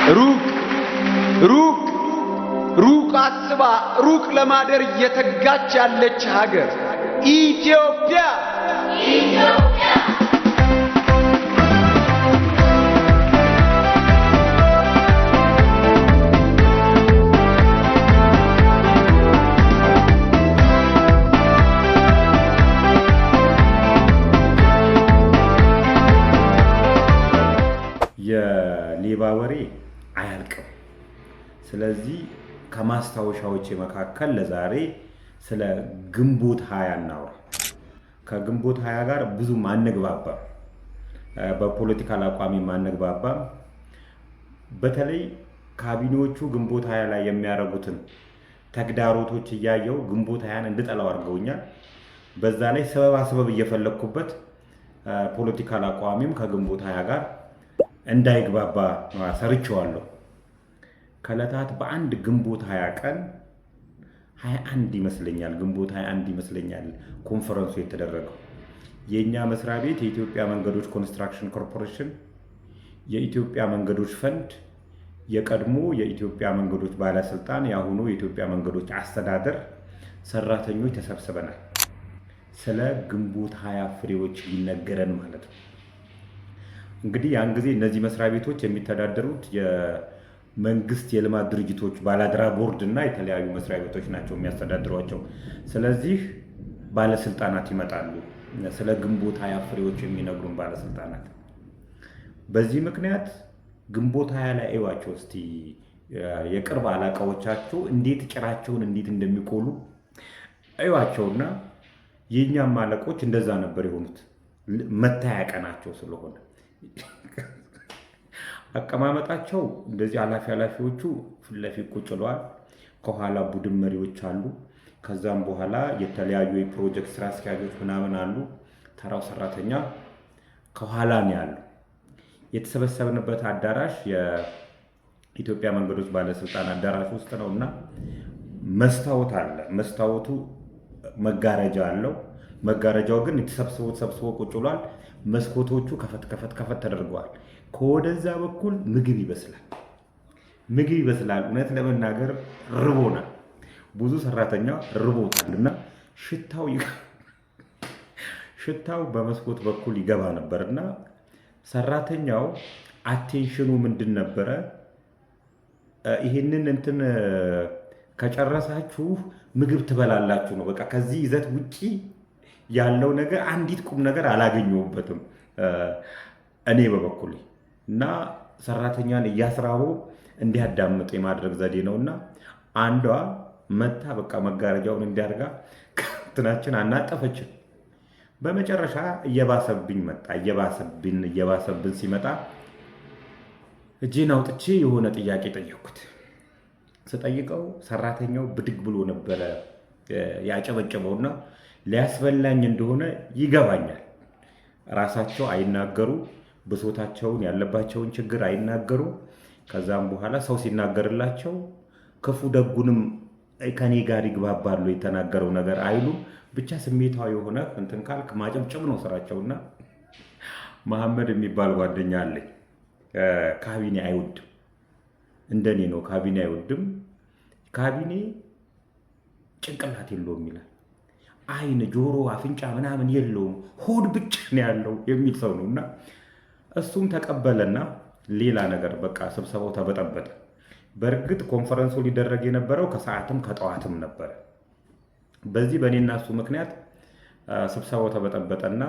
ሩቅ ሩቅ ሩቅ አስባ ሩቅ ለማደር እየተጋች ያለች ሀገር ኢትዮጵያ ኢትዮጵያ የሌባ ወሬ አያልቅም። ስለዚህ ከማስታወሻዎች መካከል ለዛሬ ስለ ግንቦት 20 እናውራ። ከግንቦት 20 ጋር ብዙ ማንግባባም፣ በፖለቲካል አቋሚ ማንግባባም። በተለይ ካቢኔዎቹ ግንቦት 20 ላይ የሚያደርጉትን ተግዳሮቶች እያየው ግንቦት 20ን እንድጠላው አድርገውኛል። በዛ ላይ ሰበብ እየፈለኩበት ፖለቲካል አቋሚም ከግንቦት 20 ጋር እንዳይግባባ ሰርቼዋለሁ። ከዕለታት በአንድ ግንቦት 20 ቀን 21 ይመስለኛል፣ ግንቦት 21 ይመስለኛል ኮንፈረንሱ የተደረገው። የኛ መስሪያ ቤት የኢትዮጵያ መንገዶች ኮንስትራክሽን ኮርፖሬሽን፣ የኢትዮጵያ መንገዶች ፈንድ፣ የቀድሞ የኢትዮጵያ መንገዶች ባለስልጣን፣ የአሁኑ የኢትዮጵያ መንገዶች አስተዳደር ሰራተኞች ተሰብስበናል። ስለ ግንቦት 20 ፍሬዎች ሊነገረን ማለት ነው። እንግዲህ ያን ጊዜ እነዚህ መስሪያ ቤቶች የሚተዳደሩት የመንግስት የልማት ድርጅቶች ባላደራ ቦርድ እና የተለያዩ መስሪያ ቤቶች ናቸው የሚያስተዳድሯቸው። ስለዚህ ባለስልጣናት ይመጣሉ፣ ስለ ግንቦት 20 ፍሬዎች የሚነግሩን ባለስልጣናት። በዚህ ምክንያት ግንቦት 20 ላይ እዩዋቸው እስቲ፣ የቅርብ አለቃዎቻቸው እንዴት ጭራቸውን እንዴት እንደሚቆሉ እዩዋቸውና የእኛም አለቆች እንደዛ ነበር የሆኑት፣ መታያ ቀናቸው ስለሆነ አቀማመጣቸው እንደዚህ ኃላፊዎቹ ፊት ለፊት ቁጭ ብለዋል። ከኋላ ቡድን መሪዎች አሉ። ከዛም በኋላ የተለያዩ የፕሮጀክት ስራ አስኪያጆች ምናምን አሉ። ተራው ሰራተኛ ከኋላ ነው ያለው። የተሰበሰብንበት አዳራሽ የኢትዮጵያ መንገዶች ባለስልጣን አዳራሽ ውስጥ ነውና መስታወት አለ። መስታወቱ መጋረጃ አለው። መጋረጃው ግን ተሰብስቦ ቁጭ ብሏል። መስኮቶቹ ከፈት ተደርገዋል። ከወደዛ በኩል ምግብ ይበስላል። እውነት ለመናገር ርቦናል። ብዙ ሰራተኛ ርቦታልና ሽታው በመስኮት በኩል ይገባ ነበርና ሰራተኛው አቴንሽኑ ምንድን ነበረ? ይሄንን እንትን ከጨረሳችሁ ምግብ ትበላላችሁ ነው። በቃ ከዚህ ይዘት ውጪ ያለው ነገር አንዲት ቁም ነገር አላገኘሁበትም እኔ በበኩሌ። እና ሰራተኛን እያስራቡ እንዲያዳምጥ የማድረግ ዘዴ ነውና አንዷ መታ በቃ መጋረጃውን እንዲያርጋ እንትናችን አናጠፈችን። በመጨረሻ እየባሰብኝ መጣ። እየባሰብን ሲመጣ እጄን አውጥቼ የሆነ ጥያቄ ጠየቅኩት። ስጠይቀው ሰራተኛው ብድግ ብሎ ነበረ ያጨበጨበውና ሊያስበላኝ እንደሆነ ይገባኛል። ራሳቸው አይናገሩ፣ ብሶታቸውን ያለባቸውን ችግር አይናገሩ። ከዛም በኋላ ሰው ሲናገርላቸው ክፉ ደጉንም ከኔ ጋር ይግባባሉ፣ የተናገረው ነገር አይሉ። ብቻ ስሜታዊ የሆነ እንትን ካልክ ማጨብጨብ ነው ስራቸውና መሐመድ የሚባል ጓደኛ አለኝ። ካቢኔ አይወድም፣ እንደኔ ነው። ካቢኔ አይወድም። ካቢኔ ጭንቅላት የለውም ይላል። አይን፣ ጆሮ፣ አፍንጫ ምናምን የለውም፣ ሆድ ብቻ ነው ያለው የሚል ሰው ነውና እሱም ተቀበለና ሌላ ነገር በቃ ስብሰባው ተበጠበጠ። በእርግጥ ኮንፈረንሱ ሊደረግ የነበረው ከሰዓትም ከጠዋትም ነበር። በዚህ በእኔና እሱ ምክንያት ስብሰባው ተበጠበጠና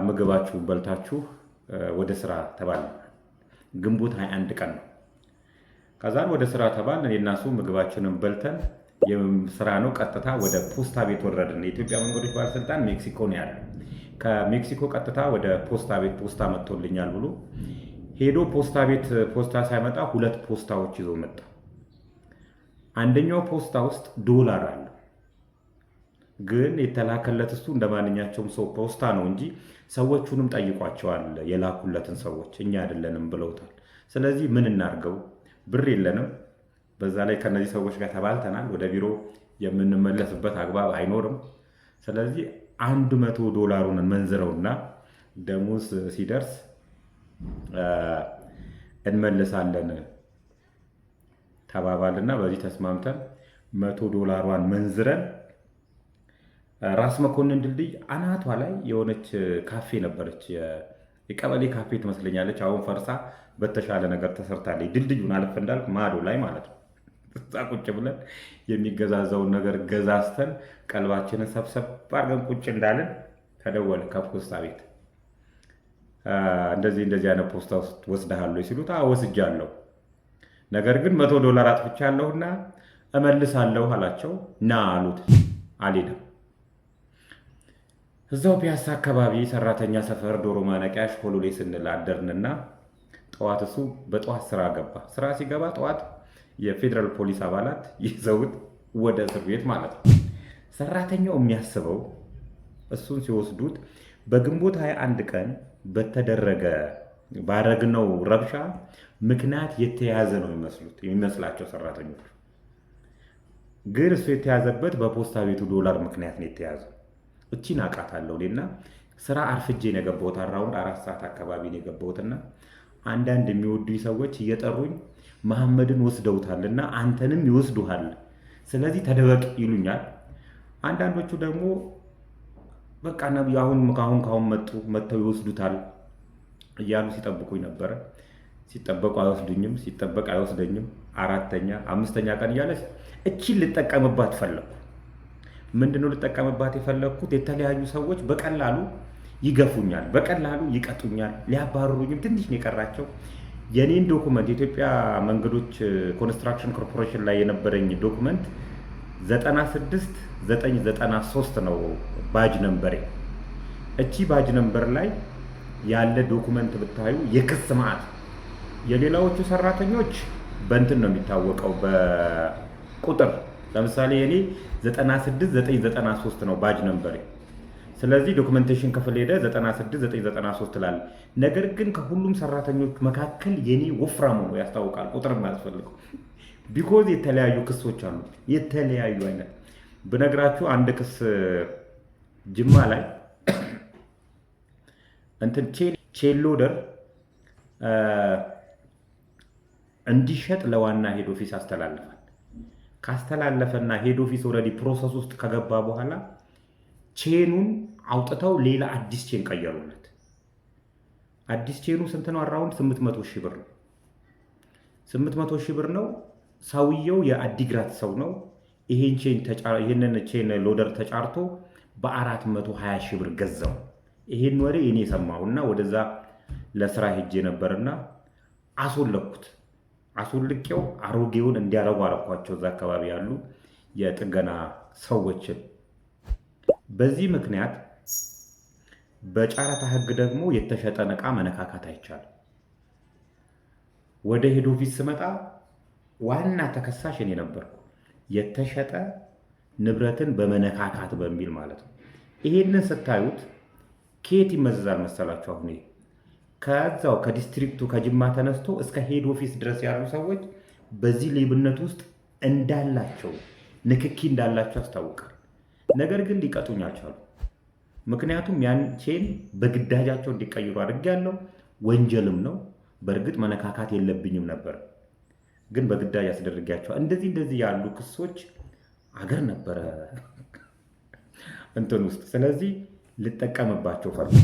ምግባችሁ በልታችሁ ወደ ስራ ተባለ። ግንቦት 21 ቀን ነው። ከዛን ወደ ስራ ተባል። እኔና እሱ ምግባችንን በልተን የስራ ነው ቀጥታ ወደ ፖስታ ቤት ወረድን። የኢትዮጵያ መንገዶች ባለስልጣን ሜክሲኮ ነው ያለው። ከሜክሲኮ ቀጥታ ወደ ፖስታ ቤት ፖስታ መጥቶልኛል ብሎ ሄዶ ፖስታ ቤት ፖስታ ሳይመጣ 2 ፖስታዎች ይዞ መጣ። አንደኛው ፖስታ ውስጥ $1 አለ። ግን የተላከለት እሱ እንደማንኛቸውም ሰው ፖስታ ነው እንጂ ሰዎቹንም ጠይቋቸዋል። የላኩለትን ሰዎች እኛ አይደለንም ብለውታል። ስለዚህ ምን እናርገው? ብር የለንም። በዛ ላይ ከነዚህ ሰዎች ጋር ተባልተናል። ወደ ቢሮ የምንመለስበት አግባብ አይኖርም። ስለዚህ $100 መንዝረውና ደሞዝ ሲደርስ እንመልሳለን ተባባልና በዚህ ተስማምተን $100 መንዝረን ራስ መኮንን ድልድይ አናቷ ላይ የሆነች ካፌ ነበረች። የቀበሌ ካፌ ትመስለኛለች። አሁን ፈርሳ በተሻለ ነገር ተሰርታለች። ድልድዩን አለፍ እንዳልክ ማዶ ላይ ማለት ነው። እዛ ቁጭ ብለን የሚገዛዘውን ነገር ገዛዝተን ቀልባችንን ሰብሰብ አድርገን ቁጭ እንዳለን ተደወለ ከፖስታ ቤት። እንደዚህ አይነት ፖስታ ውስጥ ወስደሃለሁ ሲሉት ወስጃለሁ፣ ነገር ግን $100 አጥፍቻለሁና እመልሳለሁ አላቸው። ና አሉት። አልሄደም። እዛው ፒያሳ አካባቢ ሰራተኛ ሰፈር ዶሮ ማነቂያ ሽኮሎሌ ስንል አደርንና ጠዋት እሱ በጠዋት ስራ ገባ። ስራ ሲገባ ጠዋት የፌዴራል ፖሊስ አባላት ይዘውት ወደ እስር ቤት ማለት ነው። ሰራተኛው የሚያስበው እሱን ሲወስዱት በግንቦት 21 ቀን ባረግነው ረብሻ ምክንያት የተያዘ ነው የሚመስላቸው ሰራተኞች። ግን እሱ የተያዘበት በፖስታ ቤቱ ዶላር ምክንያት ነው የተያዘው። እቺን አውቃታለሁ እኔና ስራ አርፍጄ ነው የገባሁት። አራውንድ 4 ሰዓት አካባቢ ነው የገባሁትና አንዳንድ የሚወዱኝ ሰዎች እየጠሩኝ መሐመድን ወስደውታልና አንተንም ይወስዱሃል፣ ስለዚህ ተደበቅ ይሉኛል። አንዳንዶቹ ደግሞ በቃ ነብዩ ካሁን መጥተው ይወስዱታል እያሉ ሲጠብቁኝ ነበረ። ሲጠበቁ አይወስዱኝም፣ ሲጠበቅ አይወስደኝም። 4ኛ 5ኛ ቀን እያለች እቺን ልጠቀምባት ፈለኩ። ምንድነው ልጠቀምባት የፈለኩት? የተለያዩ ሰዎች በቀላሉ ይገፉኛል፣ በቀላሉ ይቀጡኛል፣ ሊያባርሩኝም ትንሽ ነው የቀራቸው። የኔን ዶኩመንት የኢትዮጵያ መንገዶች ኮንስትራክሽን ኮርፖሬሽን ላይ የነበረኝ ዶኩመንት 96993 ነው ባጅ ነምበሬ። እቺ ባጅ ነምበር ላይ ያለ ዶኩመንት ብታዩ የክስ ማዕት። የሌላዎቹ ሰራተኞች በእንትን ነው የሚታወቀው በቁጥር። ለምሳሌ የኔ 96993 ነው ባጅ ነምበሬ። ስለዚህ ዶክመንቴሽን ክፍል ሄደ 96993 ላለ። ነገር ግን ከሁሉም ሰራተኞች መካከል የኔ ወፍራሙ ነው ያስታውቃል። ቁጥር የማያስፈልገው ቢኮዝ የተለያዩ ክሶች አሉ። የተለያዩ አይነት ብነግራችሁ አንድ ክስ ጅማ ላይ እንትን ቼን ሎደር እንዲሸጥ ለዋና ሄድ ኦፊስ አስተላልፋል። ካስተላለፈና ሄድ ኦፊስ ኦልሬዲ ፕሮሰስ ውስጥ ከገባ በኋላ ቼኑን አውጥተው ሌላ አዲስ ቼን ቀየሩለት። አዲስ ቼኑ ስንት ነው? አራውንድ 800,000 ብር ነው። 800,000 ብር ነው። ሰውየው የአዲግራት ሰው ነው። ይሄንን ቼን ሎደር ተጫርቶ በ420,000 ብር ገዛው። ይሄን ወሬ እኔ ሰማሁና ወደዛ ለስራ ሄጄ ነበርና አስወልቄው አሮጌውን እንዲያረጉ አረኳቸው። እዛ አካባቢ ያሉ የጥገና ሰዎችን። በዚህ ምክንያት በጨረታ ሕግ ደግሞ የተሸጠን ዕቃ መነካካት አይቻልም። ወደ ሄድ ኦፊስ ስመጣ ዋና ተከሳሽ እኔ ነበርኩ። የተሸጠ ንብረትን በመነካካት በሚል ማለት ነው። ይሄንን ስታዩት ከየት ይመዘዛል መሰላችሁ? አሁን ከዛው ከዲስትሪክቱ ከጅማ ተነስቶ እስከ ሄድ ኦፊስ ድረስ ያሉ ሰዎች በዚህ ሌብነት ውስጥ እንዳላቸው ንክኪ እንዳላቸው ያስታውቃል። ነገር ግን ሊቀጡኝ አልቻሉ። ምክንያቱም ያን ቼን በግዳጃቸው እንዲቀይሩ አድርጌያለሁ። ወንጀልም ነው። በእርግጥ መነካካት የለብኝም ነበር፣ ግን በግዳጅ አስደርጊያቸው። እንደዚህ ያሉ ክሶች አገር ነበረ እንትን ውስጥ። ስለዚህ ልጠቀምባቸው ፈርኩ።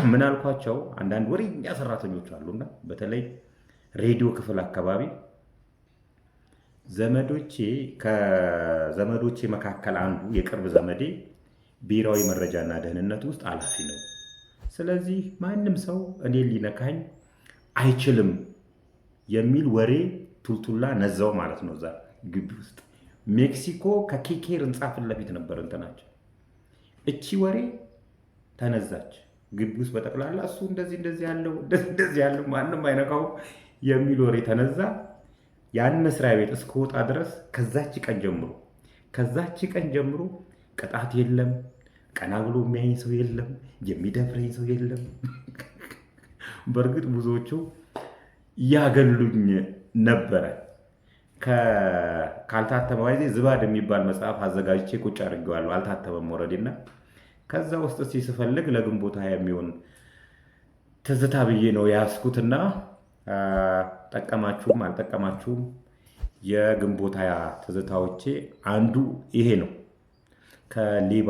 ምን አልኳቸው? አንዳንድ ወሬኛ ሰራተኞች አሉና በተለይ ሬዲዮ ክፍል አካባቢ ከዘመዶቼ መካከል አንዱ የቅርብ ዘመዴ ብሔራዊ መረጃና ደህንነት ውስጥ ኃላፊ ነው። ስለዚህ ማንም ሰው እኔ ሊነካኝ አይችልም የሚል ወሬ ቱልቱላ ነዛው ማለት ነው። እዛ ግቢ ውስጥ ሜክሲኮ ከኬኬር ህንጻ ፊት ለፊት ነበር እንትናቸው። እቺ ወሬ ተነዛች ግቢ ውስጥ በጠቅላላ እሱ እንደዚህ ያለው ማንም አይነካው የሚል ወሬ ተነዛ። ያን መስሪያ ቤት እስከወጣ ድረስ ከዛች ቀን ጀምሮ ቅጣት የለም፣ ቀና ብሎ የሚያየኝ ሰው የለም፣ የሚደፍረኝ ሰው የለም። በእርግጥ ብዙዎቹ ያገሉኝ ነበረ። ካልታተመ ባይዜ ዝባድ የሚባል መጽሐፍ አዘጋጅቼ ቁጭ አድርጌዋለሁ። አልታተመም ወረዴና ከዛ ውስጥ እስቲ ስፈልግ ለግንቦት 20 የሚሆን ትዝታ ብዬ ነው ያስኩትና ጠቀማችሁም አልጠቀማችሁም የግንቦት ሃያ ትዝታዎቼ አንዱ ይሄ ነው። ከሌባ